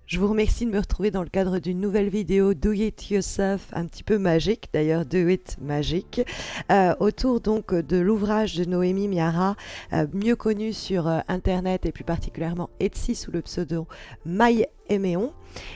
Je vous remercie de me retrouver dans le cadre d'une nouvelle vidéo Do It Yourself, un petit peu magique, d'ailleurs Do It Magique, autour donc de l'ouvrage de Noémie Miara, mieux connue sur Internet et plus particulièrement Etsy sous le pseudo Maï Aiméon.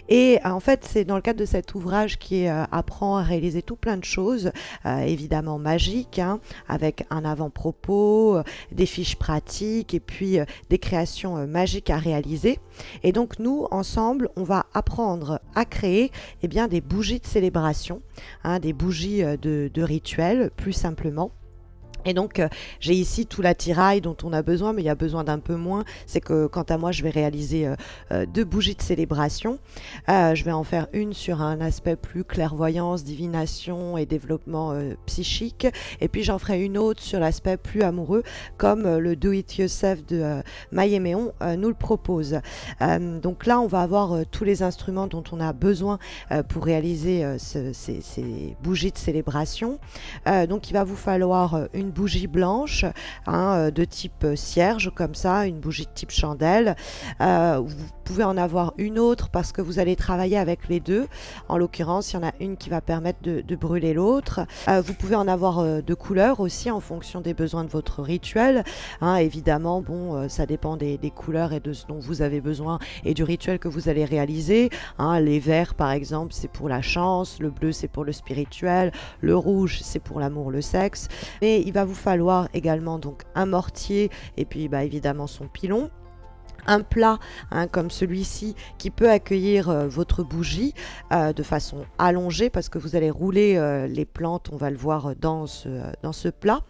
Et en fait, c'est dans le cadre de cet ouvrage qui apprend à réaliser tout plein de choses, évidemment magiques, hein, avec un avant-propos, des fiches pratiques et puis des créations magiques à réaliser. Et donc nous, ensemble, on va apprendre à créer des bougies de célébration, hein, des bougies de rituel, plus simplement. Et donc, j'ai ici tout l'attirail dont on a besoin, mais il y a besoin d'un peu moins. C'est que, quant à moi, je vais réaliser 2 bougies de célébration. Je vais en faire une sur un aspect plus clairvoyance, divination et développement psychique. Et puis, j'en ferai une autre sur l'aspect plus amoureux, comme le Do It Yourself de Maï Aiméon nous le propose. Donc là, on va avoir tous les instruments dont on a besoin pour réaliser ces bougies de célébration. Donc, il va vous falloir une bougie blanche, hein, de type cierge, comme ça, une bougie de type chandelle. Vous pouvez en avoir une autre parce que vous allez travailler avec les deux. En l'occurrence, il y en a une qui va permettre de brûler l'autre. Vous pouvez en avoir de couleurs aussi en fonction des besoins de votre rituel. Hein, évidemment, bon, ça dépend des couleurs et de ce dont vous avez besoin et du rituel que vous allez réaliser. Hein, les verts, par exemple, c'est pour la chance. Le bleu, c'est pour le spirituel. Le rouge, c'est pour l'amour, le sexe. Et il va vous falloir également donc un mortier et puis évidemment son pilon. Un plat, hein, comme celui-ci qui peut accueillir votre bougie de façon allongée parce que vous allez rouler les plantes, on va le voir dans ce plat,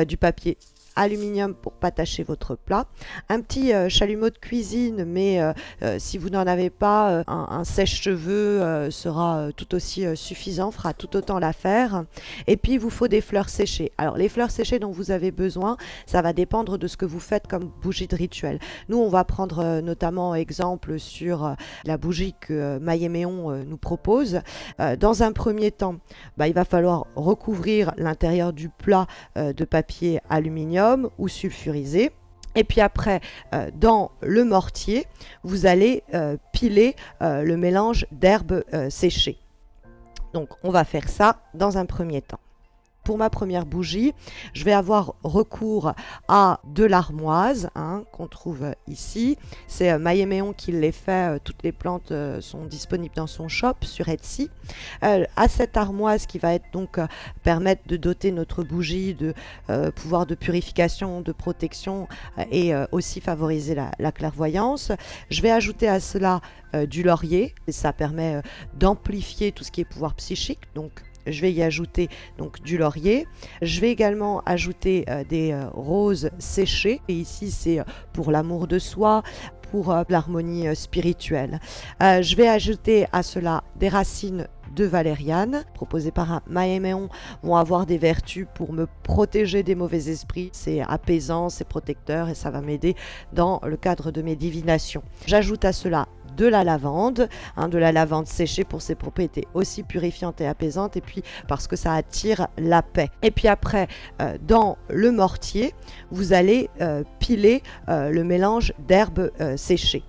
du papier aluminium pour pas tacher votre plat, un petit chalumeau de cuisine, mais si vous n'en avez pas, un sèche-cheveux sera tout aussi suffisant, fera tout autant l'affaire. Et puis il vous faut des fleurs séchées. Alors les fleurs séchées dont vous avez besoin, ça va dépendre de ce que vous faites comme bougie de rituel. Nous, on va prendre notamment exemple sur la bougie que Maï Aiméon nous propose. Dans un premier temps, il va falloir recouvrir l'intérieur du plat de papier aluminium ou sulfurisé. Et puis après, dans le mortier, vous allez piler le mélange d'herbes séchées. Donc on va faire ça dans un premier temps. Pour ma première bougie, je vais avoir recours à de l'armoise, hein, qu'on trouve ici. C'est Maï Aiméon qui les fait. Toutes les plantes sont disponibles dans son shop sur Etsy. À cette armoise qui va être donc permettre de doter notre bougie de pouvoir de purification, de protection et aussi favoriser la clairvoyance. Je vais ajouter à cela du laurier. Et ça permet d'amplifier tout ce qui est pouvoir psychique. Donc je vais y ajouter donc du laurier. Je vais également ajouter des roses séchées. Et ici, c'est pour l'amour de soi, pour l'harmonie spirituelle. Je vais ajouter à cela des racines de valériane, proposées par Maï Aiméon, vont avoir des vertus pour me protéger des mauvais esprits. C'est apaisant, c'est protecteur et ça va m'aider dans le cadre de mes divinations. J'ajoute à cela de la lavande, hein, de la lavande séchée pour ses propriétés aussi purifiantes et apaisantes, et puis parce que ça attire la paix. Et puis après, dans le mortier, vous allez piler le mélange d'herbes séchées.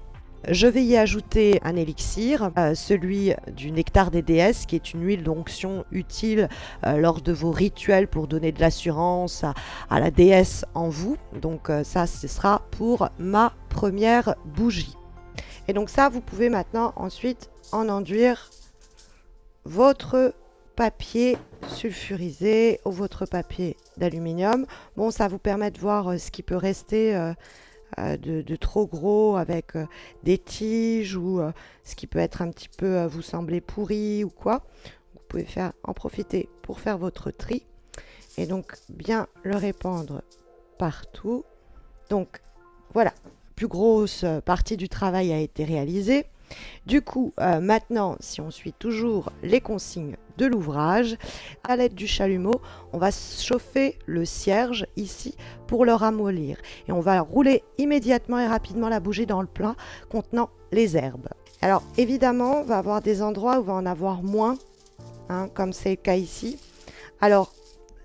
Je vais y ajouter un élixir, celui du nectar des déesses, qui est une huile d'onction utile lors de vos rituels pour donner de l'assurance à la déesse en vous. Donc ça, ce sera pour ma première bougie. Et donc ça, vous pouvez maintenant ensuite en enduire votre papier sulfurisé ou votre papier d'aluminium. Bon, ça vous permet de voir ce qui peut rester de trop gros avec des tiges ou ce qui peut être un petit peu vous sembler pourri ou quoi. Vous pouvez en profiter pour faire votre tri et donc bien le répandre partout. Donc voilà. Plus grosse partie du travail a été réalisée. Du coup, maintenant, si on suit toujours les consignes de l'ouvrage, à l'aide du chalumeau, on va chauffer le cierge ici pour le ramollir. Et on va rouler immédiatement et rapidement la bougie dans le plat contenant les herbes. Alors, évidemment, on va avoir des endroits où on va en avoir moins, hein, comme c'est le cas ici. Alors,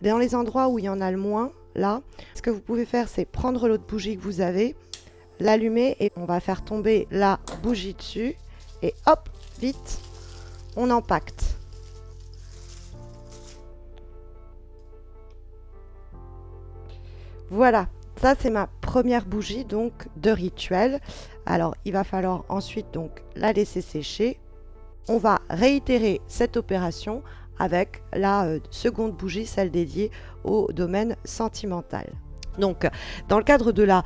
dans les endroits où il y en a le moins, là, ce que vous pouvez faire, c'est prendre l'autre bougie que vous avez, l'allumer et on va faire tomber la bougie dessus et hop, vite, on empacte. Voilà, ça c'est ma première bougie donc de rituel. Alors il va falloir ensuite donc la laisser sécher. On va réitérer cette opération avec la seconde bougie, celle dédiée au domaine sentimental. Donc, dans le cadre de la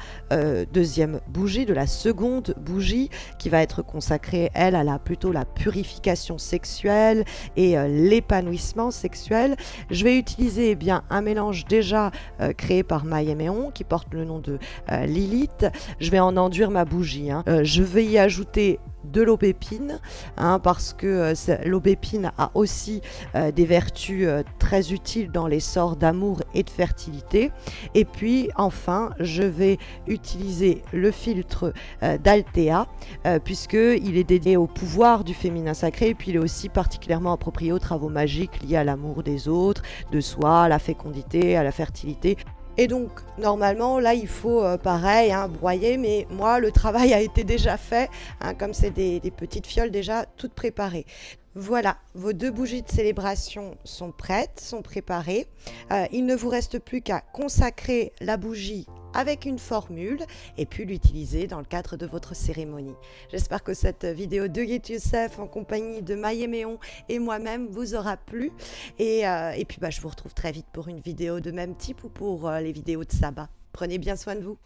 deuxième bougie, de la seconde bougie, qui va être consacrée, elle, à plutôt la purification sexuelle et l'épanouissement sexuel, je vais utiliser eh bien, un mélange déjà créé par Maïeméon, qui porte le nom de Lilith. Je vais en enduire ma bougie. Je vais y ajouter de l'aubépine, parce que l'aubépine a aussi des vertus très utiles dans les sorts d'amour et de fertilité. Et puis enfin, je vais utiliser le filtre d'Altea, puisqu'il est dédié au pouvoir du féminin sacré, et puis il est aussi particulièrement approprié aux travaux magiques liés à l'amour des autres, de soi, à la fécondité, à la fertilité. Et donc, normalement, là, il faut, pareil, broyer, mais moi, le travail a été déjà fait, comme c'est des petites fioles déjà toutes préparées. Voilà, vos 2 bougies de célébration sont prêtes, sont préparées. Il ne vous reste plus qu'à consacrer la bougie avec une formule et puis l'utiliser dans le cadre de votre cérémonie. J'espère que cette vidéo de Get Yourself en compagnie de Maïeméon et moi-même vous aura plu. Et puis je vous retrouve très vite pour une vidéo de même type ou pour les vidéos de sabbat. Prenez bien soin de vous.